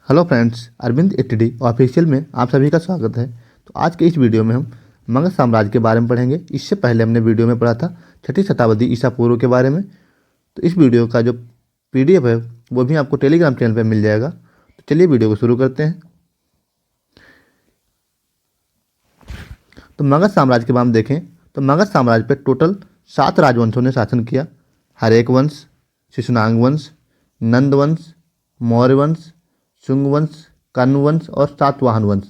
Hello friends, Arvind ATD official में आप सभी का स्वागत है। तो आज के इस वीडियो में हम मगध साम्राज्य के बारे में पढ़ेंगे। इससे पहले हमने वीडियो में पढ़ा था छठी शताब्दी ईसा पूर्व के बारे में। तो इस वीडियो का जो पीडीएफ है वो भी आपको टेलीग्राम चैनल पर मिल जाएगा। तो चलिए वीडियो को शुरू करते हैं। तो मगध साम्राज्य के बारे में देखें तो मगध साम्राज्य पर टोटल 7 राजवंशों ने शासन किया। हरेक वंश, शिशुनांग वंश, नंद वंश, मौर्य वंश, शुंग वंश, कण्व वंश और सातवाहन वंश।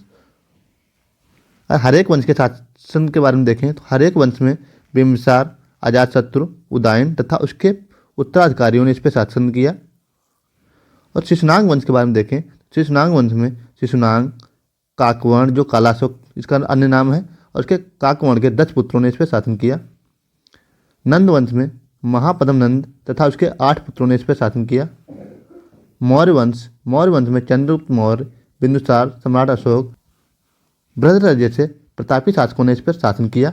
हरेक वंश के शासन के बारे में देखें तो हरेक वंश में बिंबिसार, अजातशत्रु, उदयन तथा उसके उत्तराधिकारियों ने इस पर शासन किया। और शिशुनांग वंश के बारे में देखें तो शिशुनांग वंश में शिशुनांग, काकवर्ण जो कालाशोक इसका अन्य नाम है, और उसके काकवर्ण के 10 पुत्रों ने इस पर शासन किया। नंद वंश में महापद्म नंद तथा उसके 8 पुत्रों ने इस पर शासन किया। मौर्य वंश में चंद्रगुप्त मौर्य, बिंदुसार, सम्राट अशोक, बृहद्रथ जैसे प्रतापी शासकों ने इस पर शासन किया।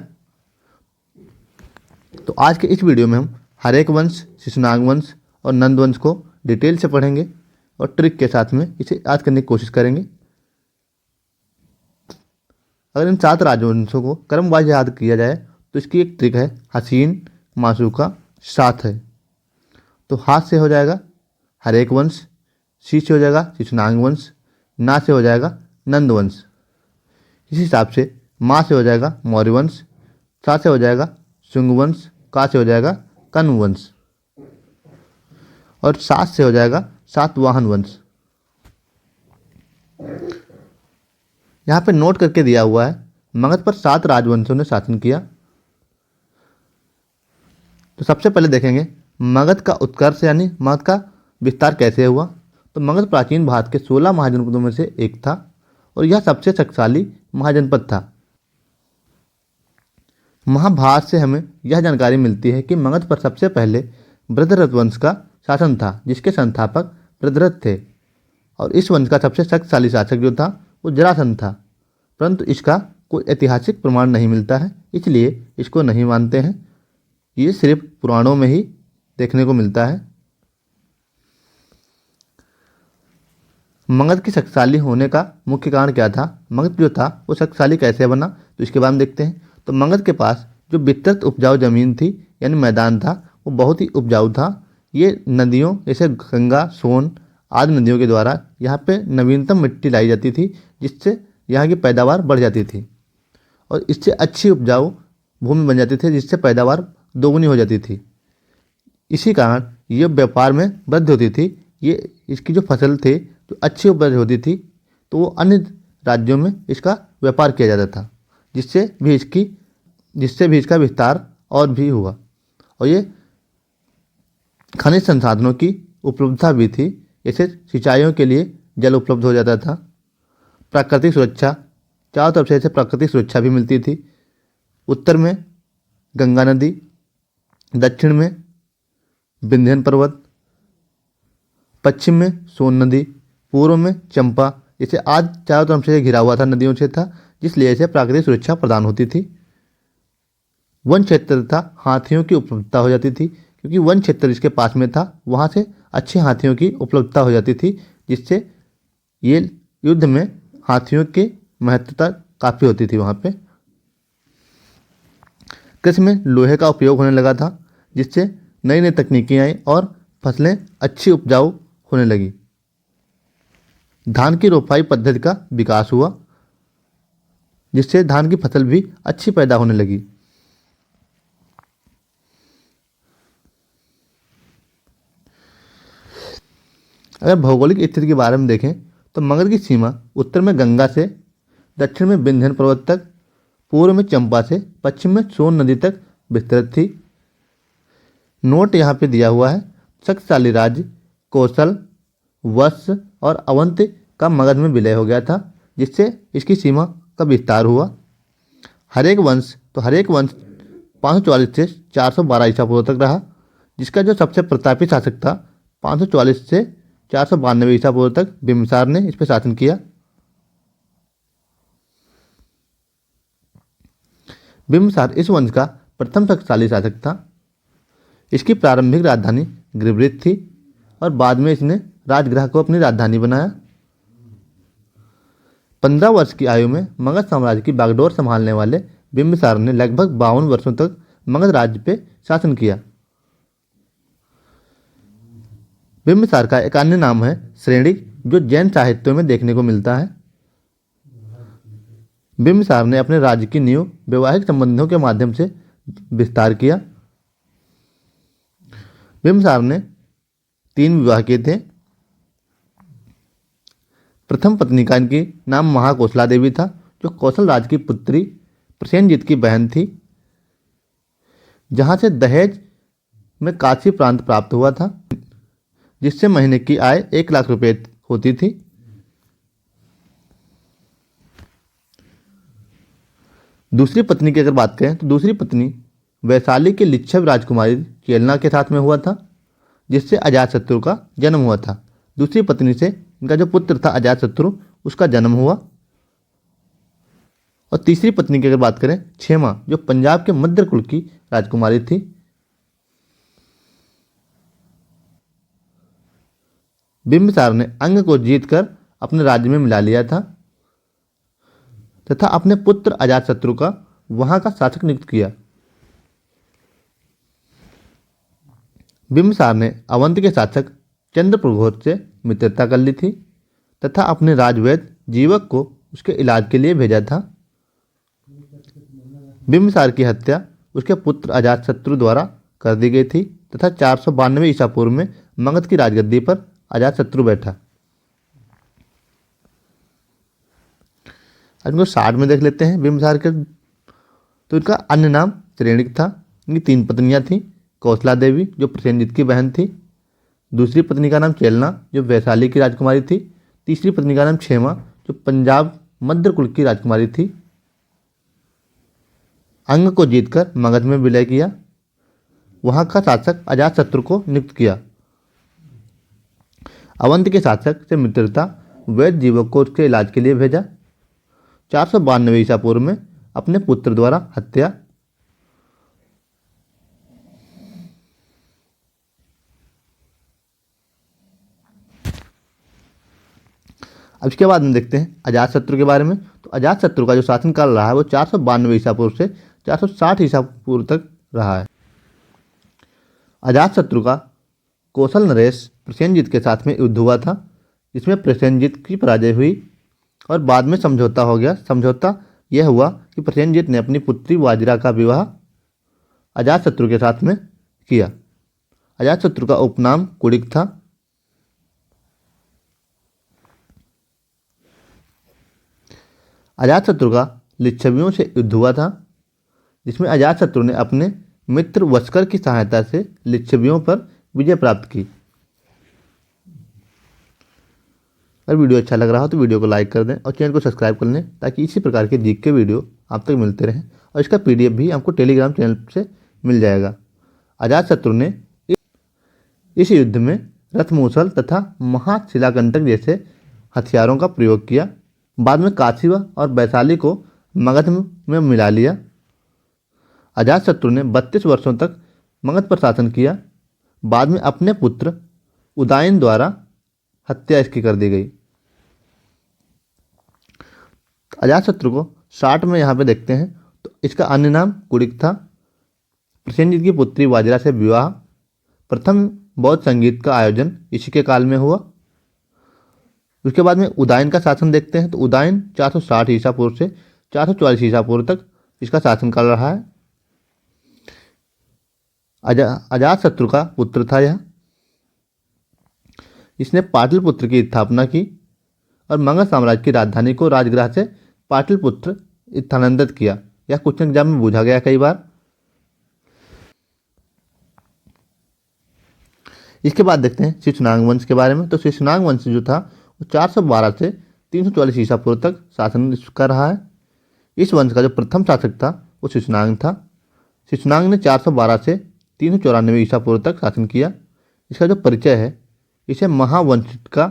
तो आज के इस वीडियो में हम हरेक वंश, शिशुनाग वंश और नंद वंश को डिटेल से पढ़ेंगे और ट्रिक के साथ में इसे याद करने की कोशिश करेंगे। अगर इन 7 राजवंशों को क्रमवार याद किया जाए तो इसकी एक ट्रिक है हसीन मासूका साथ है। तो हाथ से हो जाएगा हरेक वंश, शी से हो जाएगा शिशुनांग वंश, ना से हो जाएगा नंद वंश। इसी हिसाब से माँ से हो जाएगा मौर्य वंश, सा से हो जाएगा शुंग वंश, का से हो जाएगा कण्व वंश और सात से हो जाएगा सातवाहन वंश। यहाँ पे नोट करके दिया हुआ है मगध पर 7 राजवंशों ने शासन किया। तो सबसे पहले देखेंगे मगध का उत्कर्ष यानी मगध का विस्तार कैसे हुआ। तो मगध प्राचीन भारत के 16 महाजनपदों में से एक था और यह सबसे शक्तिशाली महाजनपद था। महाभारत से हमें यह जानकारी मिलती है कि मगध पर सबसे पहले बृहद्रथ वंश का शासन था, जिसके संस्थापक बृहद्रथ थे। और इस वंश का सबसे शक्तिशाली शासक जो था वो जरासंध था, परंतु इसका कोई ऐतिहासिक प्रमाण नहीं मिलता है, इसलिए इसको नहीं मानते हैं। ये सिर्फ पुराणों में ही देखने को मिलता है। मगध की शक्तिशाली होने का मुख्य कारण क्या था, मगध जो था वो शक्तिशाली कैसे बना, तो इसके बारे में देखते हैं। तो मगध के पास जो विस्तृत उपजाऊ जमीन थी यानी मैदान था वो बहुत ही उपजाऊ था। ये नदियों जैसे गंगा, सोन आदि नदियों के द्वारा यहाँ पे नवीनतम मिट्टी लाई जाती थी, जिससे यहाँ की पैदावार बढ़ जाती थी और इससे अच्छी उपजाऊ भूमि बन जाती थी, जिससे पैदावार दोगुनी हो जाती थी। इसी कारण ये व्यापार में वृद्धि होती थी। ये इसकी जो फसल थे जो अच्छी उपज होती थी तो वो अन्य राज्यों में इसका व्यापार किया जाता था, जिससे भी इसका विस्तार और भी हुआ। और ये खनिज संसाधनों की उपलब्धता भी थी, जैसे सिंचाइयों के लिए जल उपलब्ध हो जाता था। प्राकृतिक सुरक्षा, चारों तरफ से ऐसे प्राकृतिक सुरक्षा भी मिलती थी। उत्तर में गंगा नदी, दक्षिण में विंध्य पर्वत, पश्चिम में सोन नदी, पूर्व में चंपा, इसे आज चारों तरफ से घिरा हुआ था, नदियों से था, जिसलिए इसे प्राकृतिक सुरक्षा प्रदान होती थी। वन क्षेत्र तथा हाथियों की उपलब्धता हो जाती थी, क्योंकि वन क्षेत्र इसके पास में था, वहाँ से अच्छे हाथियों की उपलब्धता हो जाती थी, जिससे ये युद्ध में हाथियों की महत्वता काफ़ी होती थी वहाँ पे। कृषि में लोहे का उपयोग होने लगा था, जिससे नई नई तकनीकें आई और फसलें अच्छी उपजाऊ होने लगी। धान की रोपाई पद्धति का विकास हुआ, जिससे धान की फसल भी अच्छी पैदा होने लगी। अगर भौगोलिक स्थिति के बारे में देखें तो मगध की सीमा उत्तर में गंगा से, दक्षिण में विंध्य पर्वत तक, पूर्व में चंपा से, पश्चिम में सोन नदी तक विस्तृत थी। नोट यहाँ पे दिया हुआ है शक्तिशाली राज्य कौशल, वत्स और अवंती का मगध में विलय हो गया था, जिससे इसकी सीमा का विस्तार हुआ। हरेक वंश 544 से 412 ईसा पूर्व तक रहा, जिसका जो सबसे प्रतापी शासक था 544 से 492 ईसा पूर्व तक बिंबिसार ने इस पर शासन किया। बिंबिसार इस वंश का प्रथम शक्तिशाली शासक था। इसकी प्रारंभिक राजधानी गिरिवृत थी और बाद में इसने राजगृह को अपनी राजधानी बनाया। 15 वर्ष की आयु में मगध साम्राज्य की बागडोर संभालने वाले बिंबिसार ने लगभग 52 वर्षों तक मगध राज्य पे शासन किया। बिंबिसार का एक अन्य नाम है श्रेणिक, जो जैन साहित्यों में देखने को मिलता है। बिंबिसार ने अपने राज्य की नींव वैवाहिक संबंधों के माध्यम से विस्तार किया। बिंबिसार ने 3 विवाह किए थे। प्रथम पत्नी का इनकी नाम महाकोसला देवी था, जो कौशल राज की पुत्री प्रसेनजीत की बहन थी, जहां से दहेज में काशी प्रांत प्राप्त हुआ था, जिससे महीने की आय 1 लाख रुपए होती थी। दूसरी पत्नी की अगर बात करें तो दूसरी पत्नी वैशाली की लिच्छव राजकुमारी चेलना के साथ में हुआ था, जिससे अजातशत्रु का जन्म हुआ था। दूसरी पत्नी से इनका जो पुत्र था अजातशत्रु, उसका जन्म हुआ। और तीसरी पत्नी की अगर बात करें क्षेमा, जो पंजाब के मध्य कुल की राजकुमारी थी। बिंबिसार ने अंग को जीतकर अपने राज्य में मिला लिया था तथा अपने पुत्र अजातशत्रु का वहां का शासक नियुक्त किया। बिंबिसार ने अवंत के शासक चंद्रप्रघोष से मित्रता कर ली थी तथा अपने राजवैद्य जीवक को उसके इलाज के लिए भेजा था। बिंबिसार की हत्या उसके पुत्र अजातशत्रु द्वारा कर दी गई थी तथा 492 ईसा पूर्व में मगध की राजगद्दी पर अजातशत्रु बैठा। इनको शार्ट में देख लेते हैं बिंबिसार के। तो इनका अन्य नाम श्रेणिक था। इनकी 3 पत्नियां थीं। कौशला देवी, जो प्रसेनजीत की बहन थी। दूसरी पत्नी का नाम चेलना, जो वैशाली की राजकुमारी थी। तीसरी पत्नी का नाम क्षेमा, जो पंजाब मध्य कुल की राजकुमारी थी। अंग को जीतकर मगध में विलय किया। वहां का शासक अजातशत्रु को नियुक्त किया। अवंत के शासक से मित्रता, वैद्य जीवक को उसके इलाज के लिए भेजा। 492 ईसा पूर्व में अपने पुत्र द्वारा हत्या। अब इसके बाद में देखते हैं अजातशत्रु के बारे में। तो अजातशत्रु का जो शासनकाल रहा है वो 492 ईसा पूर्व से 460 ईसा पूर्व तक रहा है। अजातशत्रु का कौशल नरेश प्रसेनजीत के साथ में युद्ध हुआ था, जिसमें प्रसेनजीत की पराजय हुई और बाद में समझौता हो गया। समझौता यह हुआ कि प्रसेनजीत ने अपनी पुत्री वाजिरा का विवाह अजातशत्रु के साथ में किया। अजातशत्रु का उपनाम कुड़िक था। अजातशत्रु का लिच्छवियों से युद्ध हुआ था, जिसमें अजातशत्रु ने अपने मित्र वस्कर की सहायता से लिच्छवियों पर विजय प्राप्त की। अगर वीडियो अच्छा लग रहा हो तो वीडियो को लाइक कर दें और चैनल को सब्सक्राइब कर लें, ताकि इसी प्रकार के जीके वीडियो आप तक मिलते रहें। और इसका PDF भी आपको टेलीग्राम चैनल से मिल जाएगा। अजातशत्रु ने इस युद्ध में रथमूसल तथा महाशिलाकंटक जैसे हथियारों का प्रयोग किया। बाद में काशी और वैशाली को मगध में मिला लिया। अजातशत्रु ने 32 वर्षों तक मगध पर शासन किया। बाद में अपने पुत्र उदयन द्वारा हत्या इसकी कर दी गई। अजातशत्रु को शार्ट में यहाँ पे देखते हैं तो इसका अन्य नाम कुड़िक था। प्रसेनजीत की पुत्री वाजिरा से विवाह। प्रथम बौद्ध संगीत का आयोजन इसी के काल में हुआ। उसके बाद में उदयन का शासन देखते हैं तो उदयन 460 ईसा पूर्व से 444 ईसा पूर्व तक इसका शासनकाल रहा है। अजातशत्रु का पुत्र था यह। इसने पाटलिपुत्र की स्थापना की और मगध साम्राज्य की राजधानी को राजगृह से पाटलिपुत्र स्थानांतरित किया। यह क्वेश्चन एग्जाम में पूछा गया कई बार। इसके बाद देखते हैं शिशुनाग वंश के बारे में। तो शिशुनाग वंश जो था वो 412 से 344 ईसा पूर्व तक शासन कर रहा है। इस वंश का जो प्रथम शासक था वो शिशुनाग था। शिशुनाग ने 412 से 394 ईसा पूर्व तक शासन किया। इसका जो परिचय है, इसे महावंश का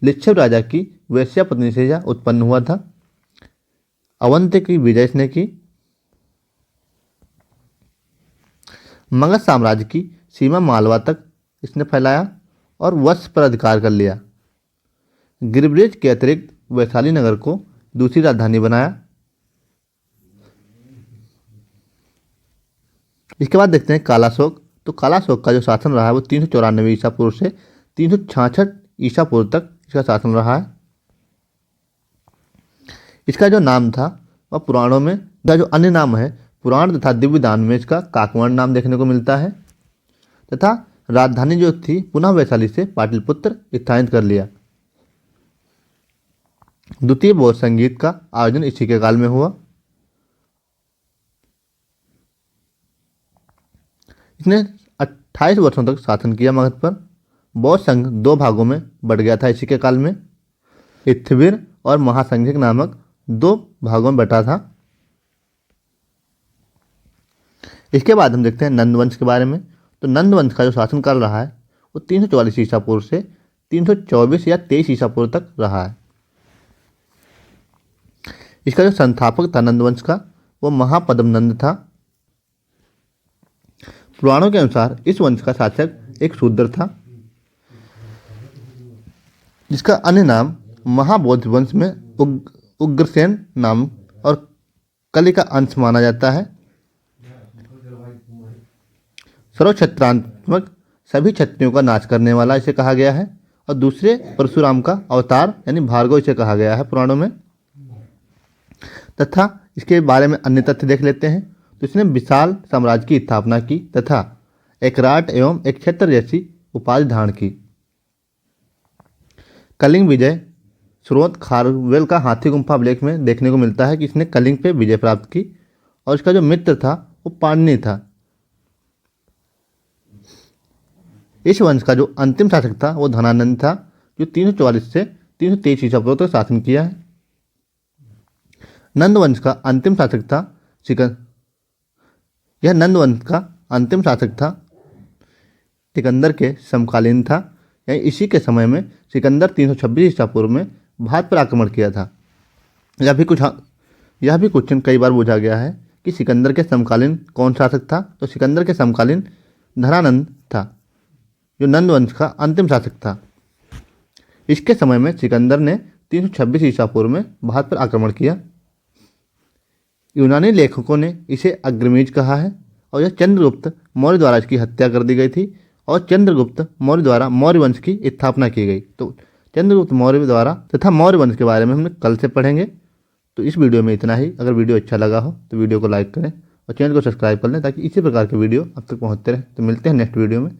लिच्छव राजा की वैश्या पत्नी से यह उत्पन्न हुआ था। अवंत की विजय इसने की। मगध साम्राज्य की सीमा मालवा तक इसने फैलाया और वश पर अधिकार कर लिया। गिरिब्रेज के अतिरिक्त वैशाली नगर को दूसरी राजधानी बनाया। इसके बाद देखते हैं कालाशोक। तो कालाशोक का जो शासन रहा है वो 394 ईसा पूर्व से 366 ईसा पूर्व तक इसका शासन रहा है। इसका जो नाम था वह पुराणों में, इसका जो अन्य नाम है पुराण तथा दिव्य दान में इसका काकवर्ण नाम देखने को मिलता है, तथा राजधानी जो थी पुनः वैशाली से पाटलिपुत्र स्थानांतरित कर लिया। द्वितीय बौद्ध संगीत का आयोजन इसी के काल में हुआ। इसने 28 वर्षों तक शासन किया मगध पर। बौद्ध संघ 2 भागों में बढ़ गया था इसी के काल में, इत्थविर और महासंघिक नामक 2 भागों में बटा था। इसके बाद हम देखते हैं नंद वंश के बारे में। तो नंद वंश का जो शासनकाल रहा है वो 344 ईसा पूर्व से 324 या 23 ईसा पूर्व तक रहा है। इसका जो संस्थापक था नंद वंश का वो महापद्म नंद था। पुराणों के अनुसार इस वंश का शासक एक शूद्र था, जिसका अन्य नाम महाबौद्ध वंश में उग्रसेन नाम और कलि का अंश माना जाता है। सर्वक्षत्रात्मक, सभी क्षत्रियों का नाश करने वाला इसे कहा गया है, और दूसरे परशुराम का अवतार यानी भार्गव इसे कहा गया है पुराणों में। तथा इसके बारे में अन्य तथ्य देख लेते हैं। तो इसने विशाल साम्राज्य की स्थापना की तथा एक राट एवं एक क्षेत्र जैसी उपाधि धारण की। कलिंग विजय स्रोत खारवेल का हाथी गुम्फा अभिलेख में देखने को मिलता है कि इसने कलिंग पे विजय प्राप्त की, और इसका जो मित्र था वो पाणिनि था। इस वंश का जो अंतिम शासक था वो धनानंद था, जो 344 से 323 ईसा पूर्व तक शासन किया है। नंद वंश का अंतिम शासक था यह नंद वंश का अंतिम शासक था सिकंदर के समकालीन था, यानी इसी के समय में सिकंदर 326 ईसा पूर्व में भारत पर आक्रमण किया था। यह भी क्वेश्चन कई बार पूछा गया है कि सिकंदर के समकालीन कौन शासक था। तो सिकंदर के समकालीन धनानंद था, जो नंद वंश का अंतिम शासक था। इसके समय में सिकंदर ने 326 ईसा पूर्व में भारत पर आक्रमण किया। यूनानी लेखकों ने इसे अग्रमीज कहा है, और यह चंद्रगुप्त मौर्य द्वारा इसकी हत्या कर दी गई थी, और चंद्रगुप्त मौर्य द्वारा मौर्य वंश की स्थापना की गई। तो चंद्रगुप्त मौर्य द्वारा तथा मौर्य वंश के बारे में हम कल से पढ़ेंगे। तो इस वीडियो में इतना ही। अगर वीडियो अच्छा लगा हो तो वीडियो को लाइक करें और चैनल को सब्सक्राइब कर लें, ताकि इसी प्रकार के वीडियो अब तक पहुँचते रहें। तो मिलते हैं नेक्स्ट वीडियो में।